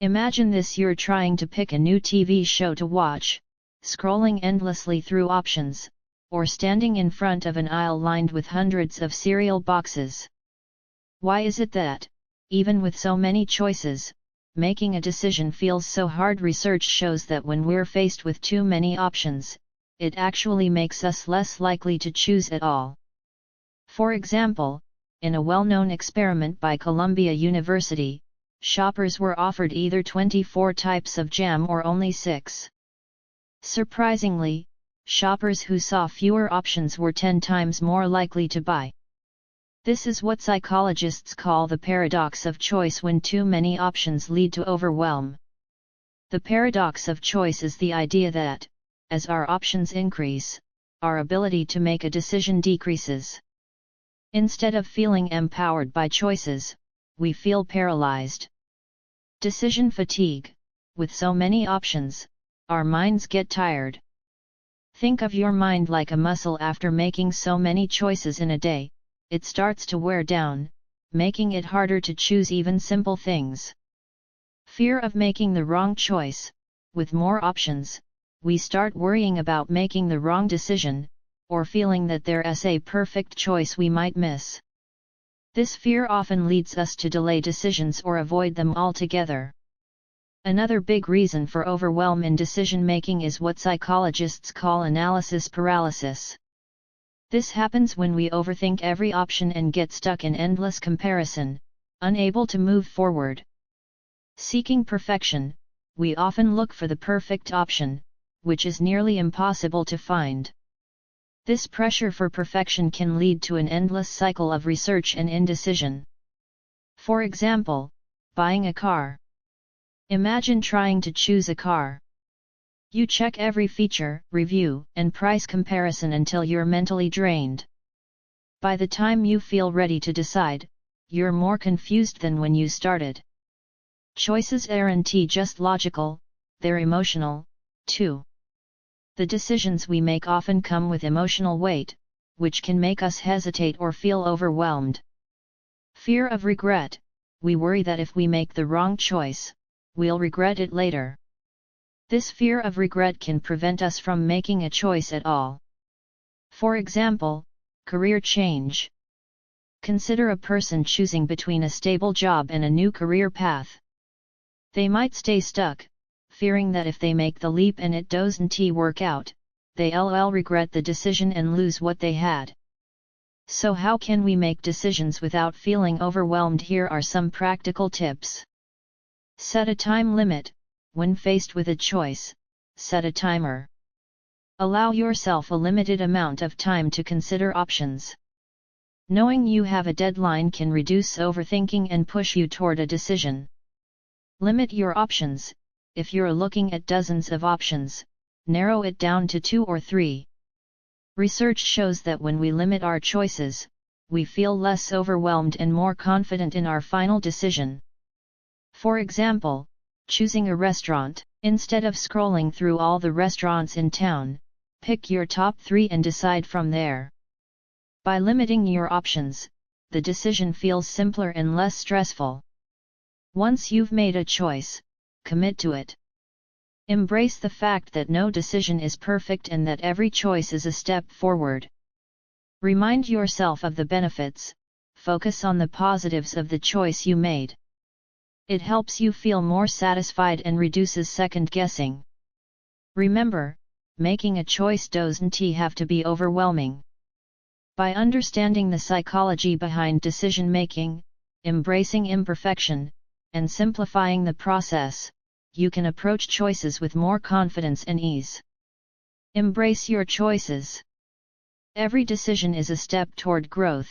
Imagine this: you're trying to pick a new TV show to watch, scrolling endlessly through options, or standing in front of an aisle lined with hundreds of cereal boxes. Why is it that, even with so many choices, making a decision feels so hard? Research shows that when we're faced with too many options, it actually makes us less likely to choose at all. For example, in a well-known experiment by Columbia University, shoppers were offered either 24 types of jam or only 6. Surprisingly, shoppers who saw fewer options were 10 times more likely to buy. This is what psychologists call the paradox of choice. When too many options lead to overwhelm. The paradox of choice is the idea that, as our options increase, our ability to make a decision decreases. Instead of feeling empowered by choices, we feel paralyzed. Decision fatigue. With so many options, our minds get tired. Think of your mind like a muscle. After making so many choices in a day, it starts to wear down, making it harder to choose even simple things. Fear of making the wrong choice. With more options, we start worrying about making the wrong decision, or feeling that there's a perfect choice we might miss. This fear often leads us to delay decisions or avoid them altogether. Another big reason for overwhelm in decision-making is what psychologists call analysis paralysis. This happens when we overthink every option and get stuck in endless comparison, unable to move forward. Seeking perfection, we often look for the perfect option, which is nearly impossible to find. This pressure for perfection can lead to an endless cycle of research and indecision. For example, buying a car. Imagine trying to choose a car. You check every feature, review, and price comparison until you're mentally drained. By the time you feel ready to decide, you're more confused than when you started. Choices aren't just logical, they're emotional, too. The decisions we make often come with emotional weight, which can make us hesitate or feel overwhelmed. Fear of regret. We worry that if we make the wrong choice, we'll regret it later. This fear of regret can prevent us from making a choice at all. For example, career change. Consider a person choosing between a stable job and a new career path. They might stay stuck, fearing that if they make the leap and it doesn't work out, they'll regret the decision and lose what they had. So how can we make decisions without feeling overwhelmed? Here are some practical tips. Set a time limit. When faced with a choice, set a timer. Allow yourself a limited amount of time to consider options. Knowing you have a deadline can reduce overthinking and push you toward a decision. Limit your options. If you're looking at dozens of options, narrow it down to 2 or 3. Research shows that when we limit our choices, we feel less overwhelmed and more confident in our final decision. For example, choosing a restaurant. Instead of scrolling through all the restaurants in town, pick your top 3 and decide from there. By limiting your options, the decision feels simpler and less stressful. Once you've made a choice, commit to it. Embrace the fact that no decision is perfect and that every choice is a step forward. Remind yourself of the benefits, focus on the positives of the choice you made. It helps you feel more satisfied and reduces second-guessing. Remember, making a choice doesn't have to be overwhelming. By understanding the psychology behind decision-making, embracing imperfection, and simplifying the process, you can approach choices with more confidence and ease. Embrace your choices. Every decision is a step toward growth.